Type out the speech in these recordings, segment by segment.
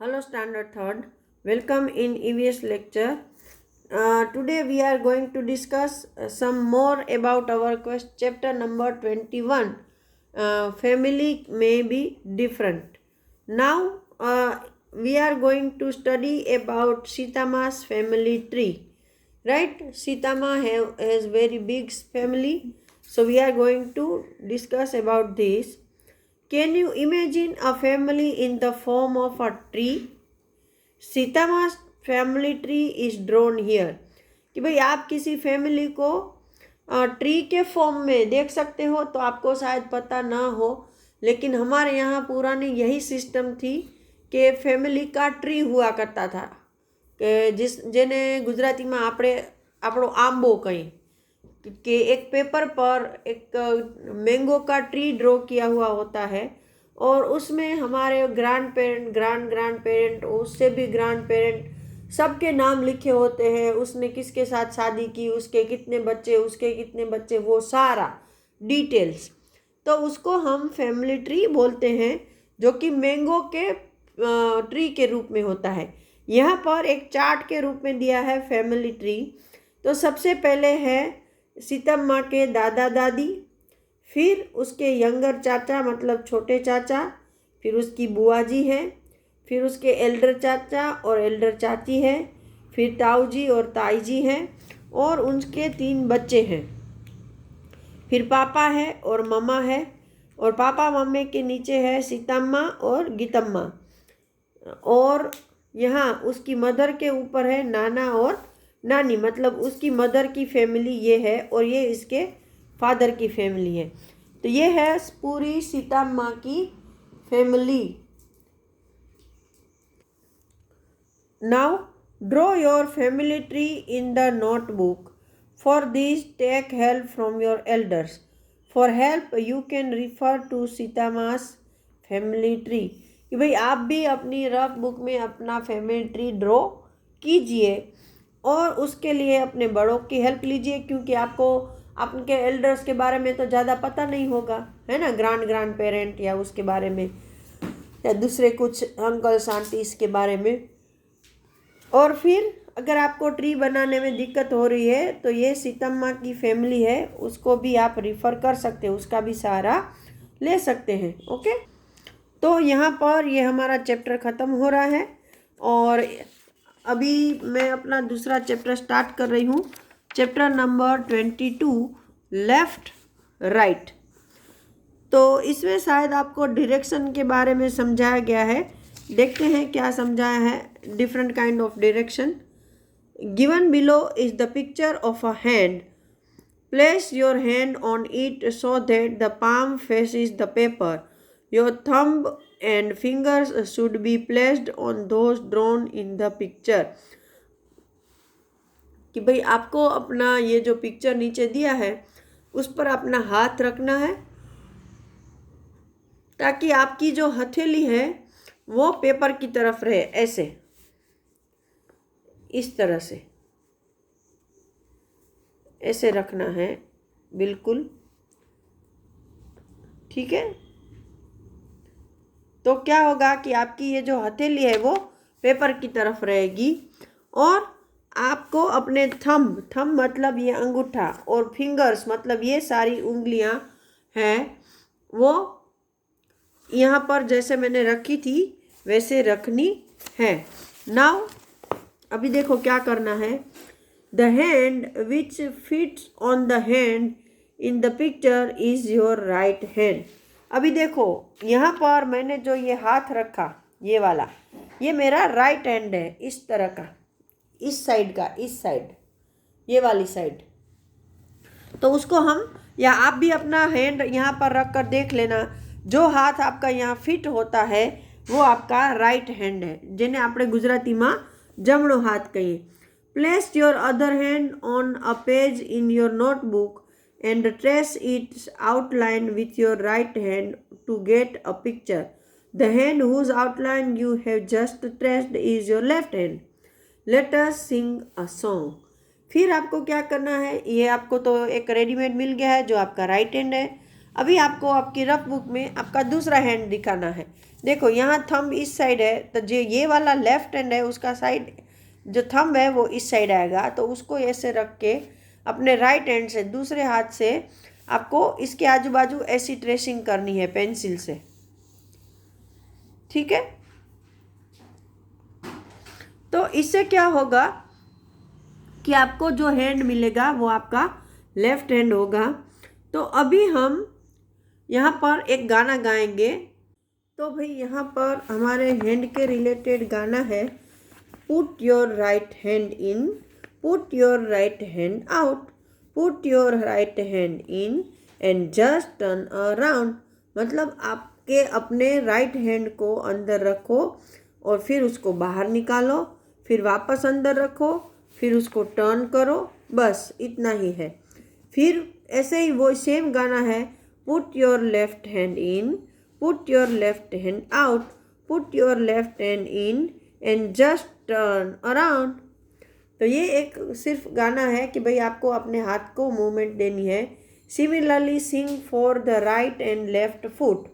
Hello Standard 3rd, welcome in EVS lecture. Today we are going to discuss some more about our chapter number 21. Family may be different. Now we are going to study about Sitama's family tree. Right? Sitama has very big family. So we are going to discuss about this. Can you imagine a family in the form of a tree? Sitamma's family tree is drawn here कि भाई आप किसी family को tree के form में देख सकते हो तो आपको शायद पता ना हो, लेकिन हमारे यहाँ पुरानी यही सिस्टम थी कि फैमिली का ट्री हुआ करता था कि जेने गुजराती में આપણો આંબો कहीं कि एक पेपर पर एक मैंगो का ट्री ड्रॉ किया हुआ होता है और उसमें हमारे ग्रैंड पेरेंट उससे भी ग्रैंड पेरेंट सबके नाम लिखे होते हैं। उसने किसके साथ शादी की, उसके कितने बच्चे, वो सारा डिटेल्स, तो उसको हम फैमिली ट्री बोलते हैं, जो कि मैंगो के ट्री के रूप में होता है। यहाँ पर एक चार्ट के रूप में दिया है फैमिली ट्री। तो सबसे पहले है सीतम्मा के दादा दादी, फिर उसके यंगर चाचा मतलब छोटे चाचा, फिर उसकी बुआ जी है, फिर उसके एल्डर चाचा और एल्डर चाची है, फिर ताऊ जी और ताई जी हैं और उनके 3 बच्चे हैं, फिर पापा है और मम्मा है, और पापा मम्मी के नीचे है सीतम्मा और गीतम्मा, और यहाँ उसकी मदर के ऊपर है नाना और नानी, मतलब उसकी मदर की फैमिली ये है और ये इसके फादर की फैमिली है। तो ये है पूरी सीतम्मा की family. Now draw your family tree in the notebook. For this take help from your elders. For help you can refer to Sitamma's family tree. कि भाई आप भी अपनी रफ बुक में अपना फैमिली ट्री ड्रॉ कीजिए और उसके लिए अपने बड़ों की हेल्प लीजिए, क्योंकि आपको आपके एल्डर्स के बारे में तो ज़्यादा पता नहीं होगा, है ना, ग्रैंड पेरेंट या उसके बारे में, या दूसरे कुछ अंकल्स आंटीज़ के बारे में। और फिर अगर आपको ट्री बनाने में दिक्कत हो रही है तो ये सीतम्मा की फैमिली है, उसको भी आप रिफ़र कर सकते हैं, उसका भी सहारा ले सकते हैं। ओके, तो यहाँ पर ये हमारा चैप्टर ख़त्म हो रहा है और अभी मैं अपना दूसरा चैप्टर स्टार्ट कर रही हूँ, चैप्टर नंबर 22 लेफ़्ट राइट। तो इसमें शायद आपको डायरेक्शन के बारे में समझाया गया है। देखते हैं क्या समझाया है। Different kind of direction given below is the picture of a hand. Place your hand on it so that the palm faces the paper. Your thumb and fingers should be placed on those drawn in the picture. कि भाई आपको अपना ये जो picture नीचे दिया है उस पर अपना हाथ रखना है, ताकि आपकी जो हथेली है वो पेपर की तरफ रहे, ऐसे, इस तरह से ऐसे रखना है, बिल्कुल ठीक है। तो क्या होगा कि आपकी ये जो हथेली है वो पेपर की तरफ रहेगी और आपको अपने थंब मतलब ये अंगूठा और फिंगर्स मतलब ये सारी उंगलियां हैं वो यहाँ पर जैसे मैंने रखी थी वैसे रखनी है। नाउ अभी देखो क्या करना है। The hand which fits on the hand in the picture is your right hand. अभी देखो यहाँ पर मैंने जो ये हाथ रखा, ये वाला, ये मेरा राइट हैंड है, इस तरह का, इस साइड का, इस साइड, ये वाली साइड। तो उसको हम, या आप भी अपना हैंड यहाँ पर रख कर देख लेना, जो हाथ आपका यहाँ फिट होता है वो आपका राइट हैंड है, જેને આપણે ગુજરાતીમાં જમણો હાથ કહીએ। Place your other hand on a page in your notebook and trace its outline with your right hand to get a picture. The hand whose outline you have just traced is your left hand. Let us sing a song. फिर आपको क्या करना है, ये आपको तो एक readymade मिल गया है जो आपका राइट हैंड है। अभी आपको आपकी रफ बुक में आपका दूसरा हैंड दिखाना है, देखो यहाँ थंब इस साइड है, तो जो ये वाला लेफ्ट हैंड है उसका साइड जो थंब है वो इस साइड आएगा, तो उसको ऐसे रख के अपने राइट हैंड से दूसरे हाथ से आपको इसके आजू बाजू ऐसी ट्रेसिंग करनी है पेंसिल से, ठीक है। तो इससे क्या होगा कि आपको जो हैंड मिलेगा वो आपका लेफ्ट हैंड होगा। तो अभी हम यहाँ पर एक गाना गाएंगे। तो भाई यहाँ पर हमारे हैंड के रिलेटेड गाना है, put your right hand in, put your right hand out, put your right hand in and just turn around. मतलब आपके अपने राइट हैंड को अंदर रखो और फिर उसको बाहर निकालो, फिर वापस अंदर रखो, फिर उसको टर्न करो, बस इतना ही है। फिर ऐसे ही वो सेम गाना है, put your left hand in, put your left hand out, put your left hand in and just turn around. तो ये एक सिर्फ गाना है कि भाई आपको अपने हाथ को मूवमेंट देनी है। Similarly sing for the right and left foot.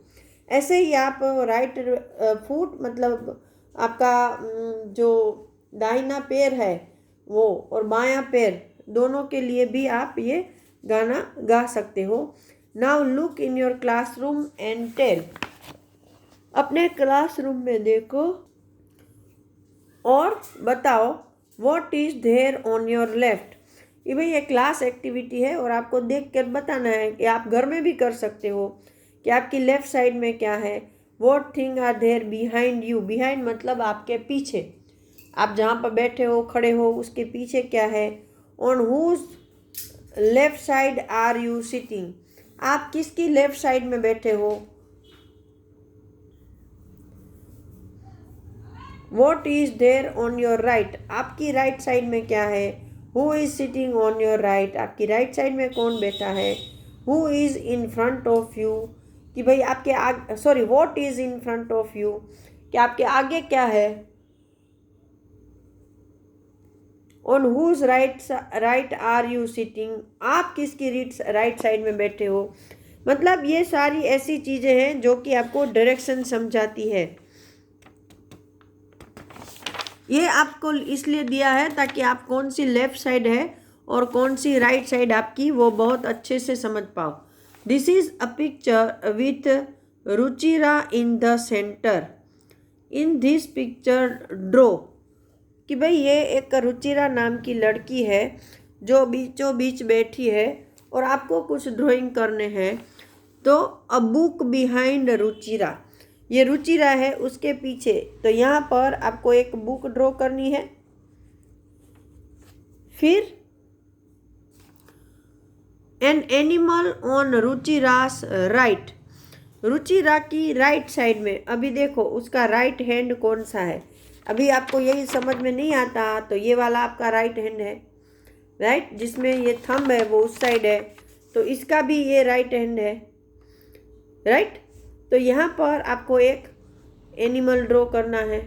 ऐसे ही आप राइट फुट मतलब आपका जो दाहिना पैर है वो और बायां पैर दोनों के लिए भी आप ये गाना गा सकते हो। Now look in your classroom and tell. अपने क्लासरूम में देखो और बताओ what is there on your left. ये भाई ये क्लास एक्टिविटी है और आपको देख कर बताना है कि आप घर में भी कर सकते हो कि आपकी लेफ्ट साइड में क्या है। What thing are there behind you. Behind मतलब आपके पीछे, आप जहाँ पर बैठे हो खड़े हो उसके पीछे क्या है। On whose left side are you sitting. आप किसकी लेफ्ट साइड में बैठे हो। What is there on your right. आपकी राइट साइड में क्या है। Who is sitting on your right. आपकी राइट साइड में कौन बैठा है। Who is in front of you, कि भाई आपके आगे, sorry what is in front of you, कि आपके आगे क्या है। On whose right are you sitting. आप किसकी राइट साइड में बैठे हो। मतलब ये सारी ऐसी चीज़ें हैं जो कि आपको डायरेक्शन समझाती है। ये आपको इसलिए दिया है ताकि आप कौन सी लेफ्ट साइड है और कौन सी राइट साइड आपकी वो बहुत अच्छे से समझ पाओ। This is a picture with Ruchira in the centre. In this picture draw, कि भाई ये एक रुचिरा नाम की लड़की है जो बीचों बीच बैठी है और आपको कुछ ड्राइंग करने हैं। तो अ बुक बिहाइंड रुचिरा, ये रुचिरा है उसके पीछे। तो यहाँ पर आपको एक बुक ड्रॉ करनी है। फिर an animal on Ruchira's right. Ruchira की राइट साइड में, अभी देखो उसका राइट हैंड कौन सा है। अभी आपको यही समझ में नहीं आता तो ये वाला आपका राइट हैंड है, राइट, जिसमें ये थंब है वो उस साइड है, तो इसका भी ये राइट हैंड है, राइट। तो यहाँ पर आपको एक एनिमल ड्रॉ करना है।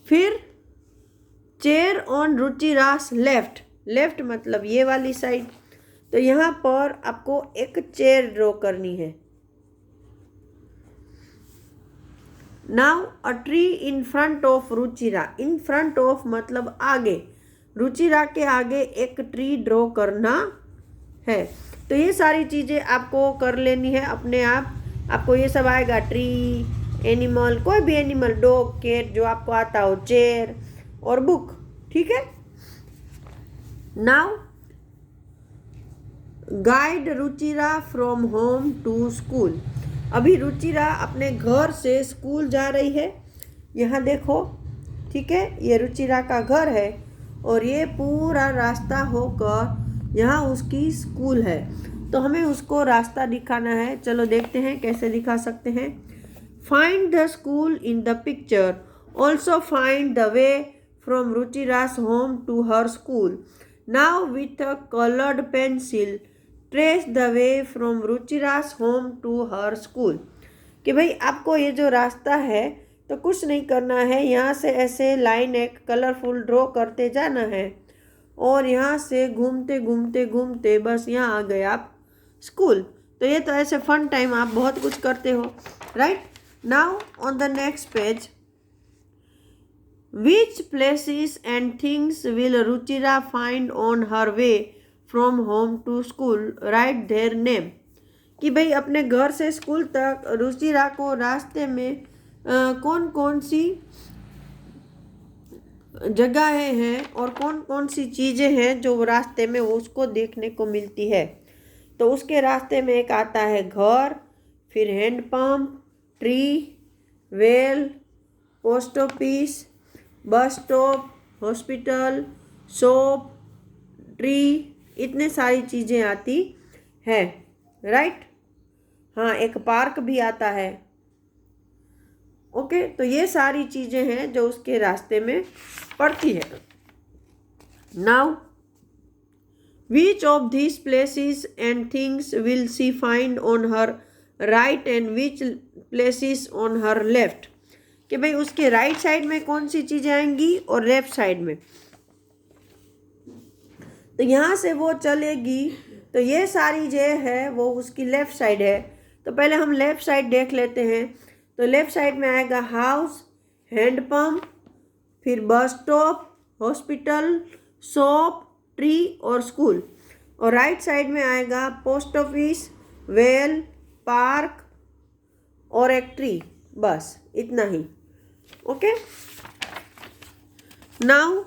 फिर चेयर ऑन रुचिरास लेफ्ट। लेफ्ट मतलब ये वाली साइड, तो यहाँ पर आपको एक चेयर ड्रॉ करनी है। Now a tree in front of Ruchira. In front of मतलब आगे, रुचिरा के आगे एक ट्री ड्रॉ करना है। तो ये सारी चीज़ें आपको कर लेनी है अपने आप। आपको ये सब आएगा, ट्री, एनिमल, कोई भी एनिमल, डॉग, कैट, जो आपको आता हो, चेयर और बुक, ठीक है। Now guide Ruchira from home to school. अभी रुचिरा अपने घर से स्कूल जा रही है, यहाँ देखो, ठीक है। ये रुचिरा का घर है और ये पूरा रास्ता होकर यहाँ उसकी स्कूल है। तो हमें उसको रास्ता दिखाना है। चलो देखते हैं कैसे दिखा सकते हैं। Find the school in the picture. Also find the way from Ruchira's home to her school. Now with a coloured pencil trace the way from Ruchira's home to her school. कि भाई आपको ये जो रास्ता है तो कुछ नहीं करना है, यहाँ से ऐसे लाइन एक कलरफुल ड्रॉ करते जाना है और यहाँ से घूमते घूमते घूमते बस यहाँ आ गए आप स्कूल। तो ये तो ऐसे फन टाइम आप बहुत कुछ करते हो, right. Now on the next page, which places and things will Ruchira find on her way from home to school, write their name. कि भाई अपने घर से स्कूल तक रुचिरा को रास्ते में कौन कौन सी जगहें हैं और कौन कौन सी चीज़ें हैं जो रास्ते में उसको देखने को मिलती है। तो उसके रास्ते में एक आता है घर, फिर handpump, tree, well, post office, bus stop, hospital, shop, tree, इतने सारी चीज़ें आती है, राइट। हाँ, एक पार्क भी आता है। ओके, तो ये सारी चीज़ें हैं जो उसके रास्ते में पड़ती है। Now which of these places and things will she find on her right and which places on her left। कि भाई उसके राइट साइड में कौन सी चीज़ें आएंगी और लेफ्ट साइड में। तो यहाँ से वो चलेगी तो ये सारी जो है वो उसकी लेफ्ट साइड है। तो पहले हम लेफ्ट साइड देख लेते हैं। तो लेफ्ट साइड में आएगा हाउस, हैंडपम्प, फिर बस स्टॉप, हॉस्पिटल, शॉप, ट्री और स्कूल। और राइट साइड में आएगा पोस्ट ऑफिस, वेल, पार्क और एक ट्री, बस इतना ही। Okay, now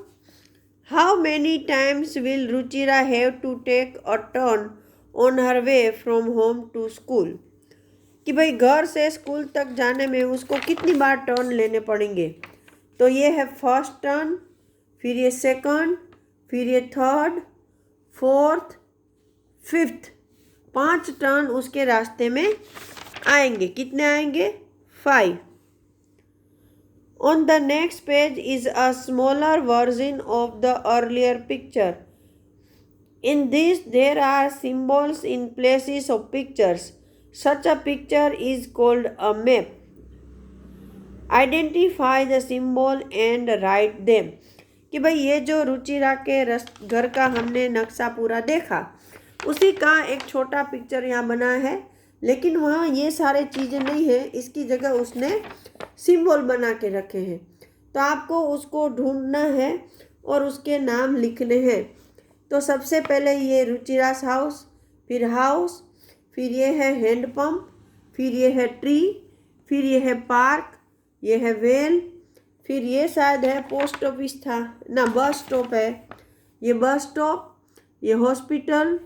how many times will Ruchira have to take a turn on her way from home to school. कि भाई घर से स्कूल तक जाने में उसको कितनी बार टर्न लेने पड़ेंगे। तो ये है फर्स्ट टर्न, फिर ये सेकंड, फिर ये थर्ड, फोर्थ, फिफ्थ, 5 टर्न उसके रास्ते में आएंगे। कितने आएंगे? 5। On the next page is a smaller version of the earlier picture. In this, there are symbols in places of pictures. Such a picture is called a map. Identify the symbol and write them. कि भाई ये जो रुचिरा के घर का हमने नक्शा पूरा देखा, उसी का एक छोटा पिक्चर यहाँ बना है, लेकिन वहाँ ये सारे चीज़ें नहीं है। इसकी जगह उसने सिंबल बना के रखे हैं। तो आपको उसको ढूंढना है और उसके नाम लिखने हैं। तो सबसे पहले ये रुचिरास हाउस, फिर ये है हैंडपम्प, फिर ये है ट्री, फिर ये है पार्क, ये है वेल, फिर ये शायद है पोस्ट ऑफिस था ना, बस स्टॉप है, ये बस स्टॉप, ये हॉस्पिटल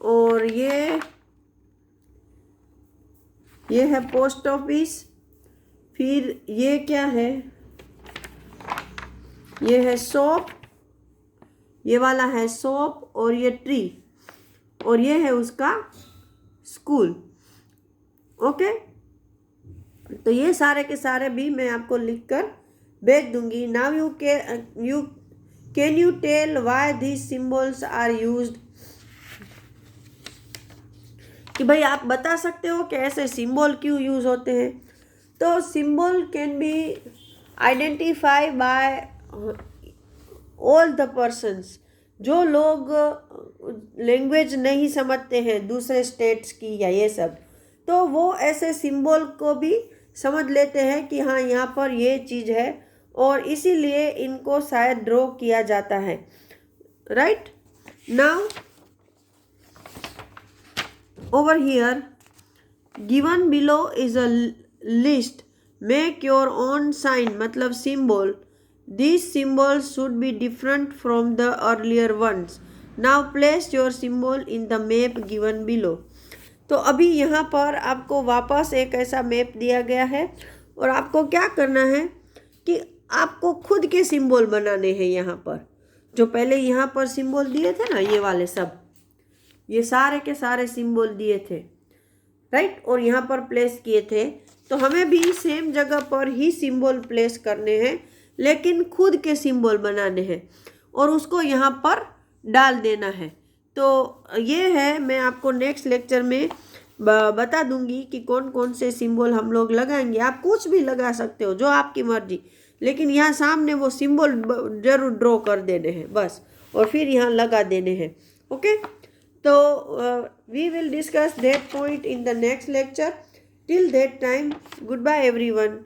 और ये है पोस्ट ऑफिस। फिर ये क्या है? ये है शॉप, ये वाला है शॉप और ये ट्री और ये है उसका स्कूल। ओके, तो ये सारे के सारे भी मैं आपको लिखकर भेज दूंगी। Now you can you tell why these symbols are used. कि भाई आप बता सकते हो कि ऐसे सिंबल क्यों यूज होते हैं। तो symbol can be identify bye all the persons. जो लोग लैंग्वेज नहीं समझते हैं दूसरे स्टेट्स की या ये सब, तो वो ऐसे सिंबल को भी समझ लेते हैं कि हाँ यहाँ पर ये चीज़ है और इसीलिए इनको शायद ड्रॉ किया जाता है, right. Now over here given below is a list, make your own sign मतलब symbol. These symbols should be different from the earlier ones. Now place your symbol in the map given below. तो अभी यहाँ पर आपको वापस एक ऐसा map दिया गया है और आपको क्या करना है कि आपको खुद के सिंबल बनाने हैं। यहाँ पर जो पहले यहाँ पर सिंबल दिए थे ना, ये वाले सब, ये सारे के सारे सिंबल दिए थे, राइट, और यहाँ पर प्लेस किए थे। तो हमें भी सेम जगह पर ही सिंबल प्लेस करने हैं, लेकिन खुद के सिंबल बनाने हैं और उसको यहाँ पर डाल देना है। तो ये है, मैं आपको नेक्स्ट लेक्चर में बता दूंगी कि कौन कौन से सिंबल हम लोग लगाएंगे। आप कुछ भी लगा सकते हो, जो आपकी मर्जी, लेकिन यहाँ सामने वो सिंबल जरूर ड्रॉ कर देने हैं बस, और फिर यहाँ लगा देने हैं। Okay, So we will discuss that point in the next lecture. Till that time, goodbye everyone.